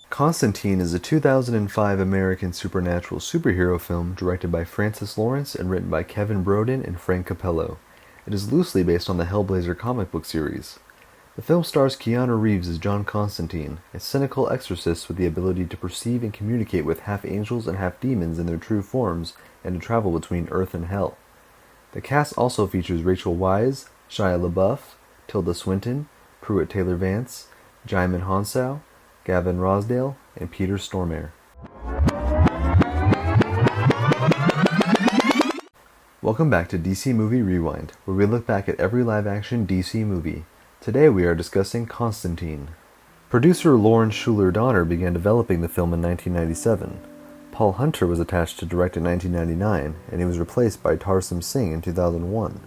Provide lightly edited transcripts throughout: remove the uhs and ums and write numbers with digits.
Constantine is a 2005 American supernatural superhero film directed by Francis Lawrence and written by Kevin Broden and Frank Capello. It is loosely based on the Hellblazer comic book series. The film stars Keanu Reeves as John Constantine, a cynical exorcist with the ability to perceive and communicate with half angels and half demons in their true forms and to travel between Earth and Hell. The cast also features Rachel Weisz, Shia LaBeouf, Tilda Swinton, Pruitt Taylor Vance, Jaimin Hounsou, Gavin Rossdale, and Peter Stormare. Welcome back to DC Movie Rewind, where we look back at every live-action DC movie. Today we are discussing Constantine. Producer Lawrence Schuler Donner began developing the film in 1997. Paul Hunter was attached to direct in 1999, and he was replaced by Tarsem Singh in 2001.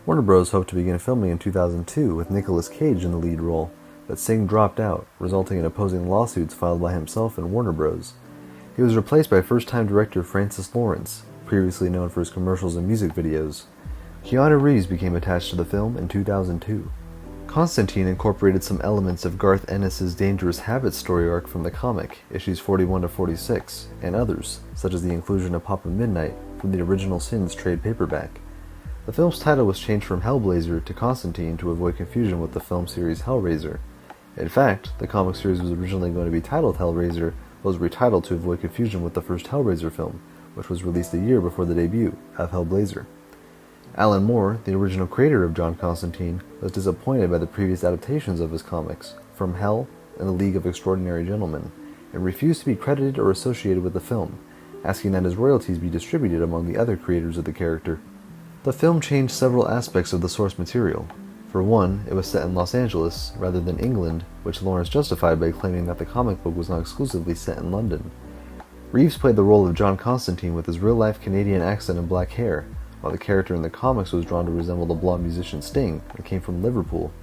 Warner Bros. Hoped to begin filming in 2002 with Nicolas Cage in the lead role, but Singh dropped out, resulting in opposing lawsuits filed by himself and Warner Bros. He was replaced by first-time director Francis Lawrence, previously known for his commercials and music videos. Keanu Reeves became attached to the film in 2002. Constantine incorporated some elements of Garth Ennis's Dangerous Habits story arc from the comic, issues 41 to 46, and others, such as the inclusion of Papa Midnight from the original Sins trade paperback. The film's title was changed from Hellblazer to Constantine to avoid confusion with the film series Hellraiser. In fact, the comic series was originally going to be titled Hellraiser, but was retitled to avoid confusion with the first Hellraiser film, which was released a year before the debut of Hellblazer. Alan Moore, the original creator of John Constantine, was disappointed by the previous adaptations of his comics, From Hell and The League of Extraordinary Gentlemen, and refused to be credited or associated with the film, asking that his royalties be distributed among the other creators of the character. The film changed several aspects of the source material. For one, it was set in Los Angeles, rather than England, which Lawrence justified by claiming that the comic book was not exclusively set in London. Reeves played the role of John Constantine with his real-life Canadian accent and black hair, while the character in the comics was drawn to resemble the blonde musician Sting and came from Liverpool.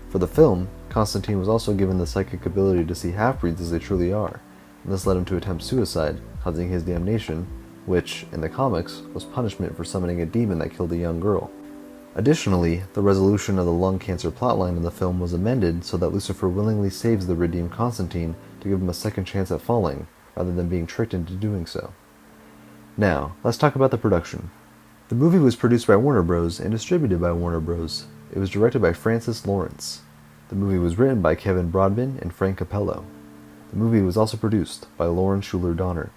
For the film, Constantine was also given the psychic ability to see half-breeds as they truly are, and this led him to attempt suicide, causing his damnation, which, in the comics, was punishment for summoning a demon that killed a young girl. Additionally, the resolution of the lung cancer plotline in the film was amended so that Lucifer willingly saves the redeemed Constantine to give him a second chance at falling, rather than being tricked into doing so. Now, let's talk about the production. The movie was produced by Warner Bros. And distributed by Warner Bros. It was directed by Francis Lawrence. The movie was written by Kevin Broadbent and Frank Capello. The movie was also produced by Lawrence Schuler Donner.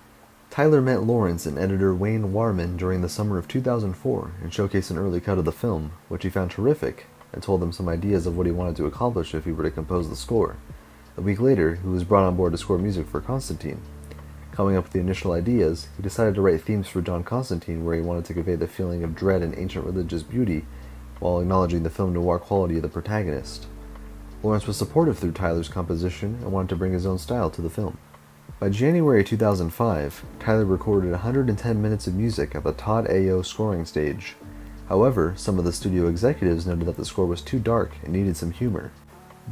Tyler met Lawrence and editor Wayne Warman during the summer of 2004 and showcased an early cut of the film, which he found terrific, and told them some ideas of what he wanted to accomplish if he were to compose the score. A week later, he was brought on board to score music for Constantine. Coming up with the initial ideas, he decided to write themes for John Constantine where he wanted to convey the feeling of dread and ancient religious beauty, while acknowledging the film noir quality of the protagonist. Lawrence was supportive through Tyler's composition and wanted to bring his own style to the film. By January 2005, Tyler recorded 110 minutes of music at the Todd A.O. scoring stage. However, some of the studio executives noted that the score was too dark and needed some humor.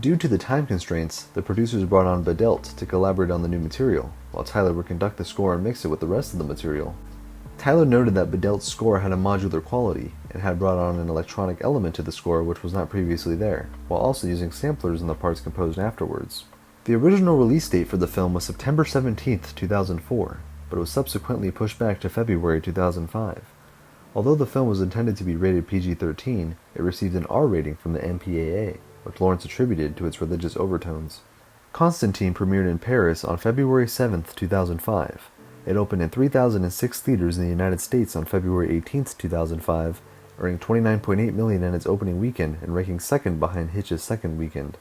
Due to the time constraints, the producers brought on Badelt to collaborate on the new material, while Tyler would conduct the score and mix it with the rest of the material. Tyler noted that Badelt's score had a modular quality, and had brought on an electronic element to the score which was not previously there, while also using samplers in the parts composed afterwards. The original release date for the film was September 17, 2004, but it was subsequently pushed back to February 2005. Although the film was intended to be rated PG-13, it received an R rating from the MPAA, which Lawrence attributed to its religious overtones. Constantine premiered in Paris on February 7, 2005. It opened in 3,006 theaters in the United States on February 18, 2005, earning $29.8 million in its opening weekend and ranking second behind Hitch's second weekend.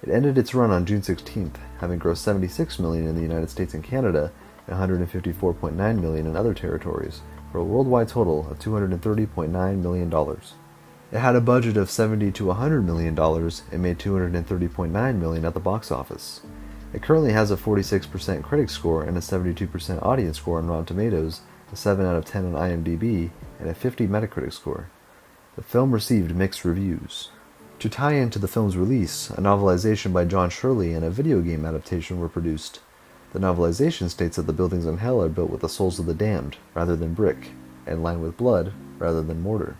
It ended its run on June 16th, having grossed $76 million in the United States and Canada and $154.9 million in other territories, for a worldwide total of $230.9 million. It had a budget of $70 to $100 million and made $230.9 million at the box office. It currently has a 46% critic score and a 72% audience score on Rotten Tomatoes, a 7 out of 10 on IMDb, and a 50 Metacritic score. The film received mixed reviews. To tie into the film's release, a novelization by John Shirley and a video game adaptation were produced. The novelization states that the buildings in hell are built with the souls of the damned, rather than brick, and lined with blood, rather than mortar.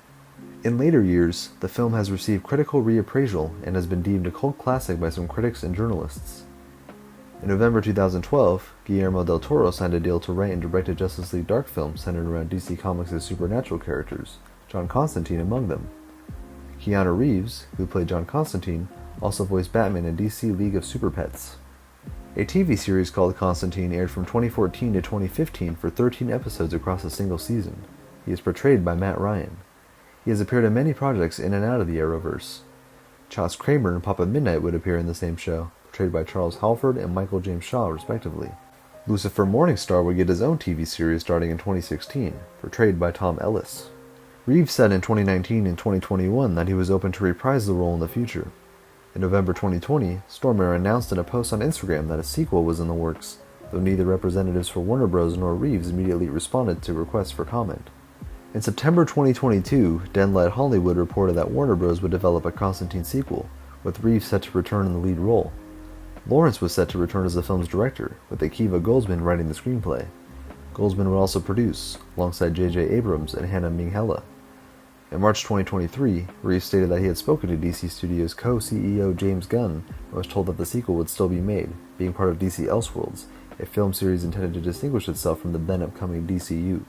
In later years, the film has received critical reappraisal and has been deemed a cult classic by some critics and journalists. In November 2012, Guillermo del Toro signed a deal to write and direct a Justice League Dark film centered around DC Comics' supernatural characters, John Constantine among them. Keanu Reeves, who played John Constantine, also voiced Batman in DC League of Super Pets. A TV series called Constantine aired from 2014 to 2015 for 13 episodes across a single season. He is portrayed by Matt Ryan. He has appeared in many projects in and out of the Arrowverse. Charles Kramer and Papa Midnight would appear in the same show, portrayed by Charles Halford and Michael James Shaw, respectively. Lucifer Morningstar would get his own TV series starting in 2016, portrayed by Tom Ellis. Reeves said in 2019 and 2021 that he was open to reprise the role in the future. In November 2020, Stormare announced in a post on Instagram that a sequel was in the works, though neither representatives for Warner Bros. Nor Reeves immediately responded to requests for comment. In September 2022, Denlight Hollywood reported that Warner Bros. Would develop a Constantine sequel, with Reeves set to return in the lead role. Lawrence was set to return as the film's director, with Akiva Goldsman writing the screenplay. Goldsman would also produce, alongside J.J. Abrams and Hannah Minghella. In March 2023, Reeves stated that he had spoken to DC Studios co-CEO James Gunn and was told that the sequel would still be made, being part of DC Elseworlds, a film series intended to distinguish itself from the then-upcoming DCU.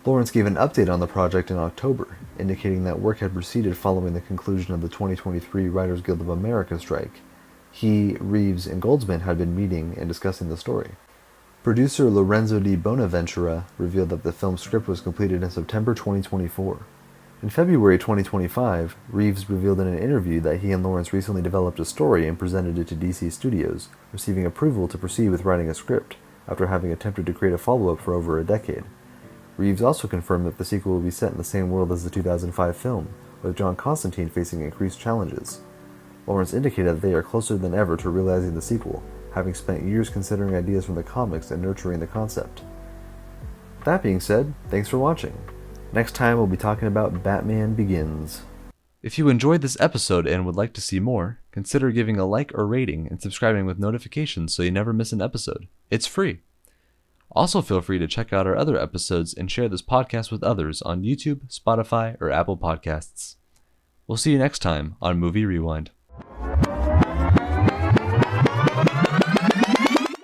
Lawrence gave an update on the project in October, indicating that work had proceeded following the conclusion of the 2023 Writers Guild of America strike. He, Reeves, and Goldsman had been meeting and discussing the story. Producer Lorenzo di Bonaventura revealed that the film's script was completed in September 2024. In February 2025, Reeves revealed in an interview that he and Lawrence recently developed a story and presented it to DC Studios, receiving approval to proceed with writing a script, after having attempted to create a follow-up for over a decade. Reeves also confirmed that the sequel will be set in the same world as the 2005 film, with John Constantine facing increased challenges. Lawrence indicated that they are closer than ever to realizing the sequel, having spent years considering ideas from the comics and nurturing the concept. That being said, thanks for watching. Next time we'll be talking about Batman Begins. If you enjoyed this episode and would like to see more, consider giving a like or rating and subscribing with notifications so you never miss an episode. It's free. Also feel free to check out our other episodes and share this podcast with others on YouTube, Spotify, or Apple Podcasts. We'll see you next time on Movie Rewind.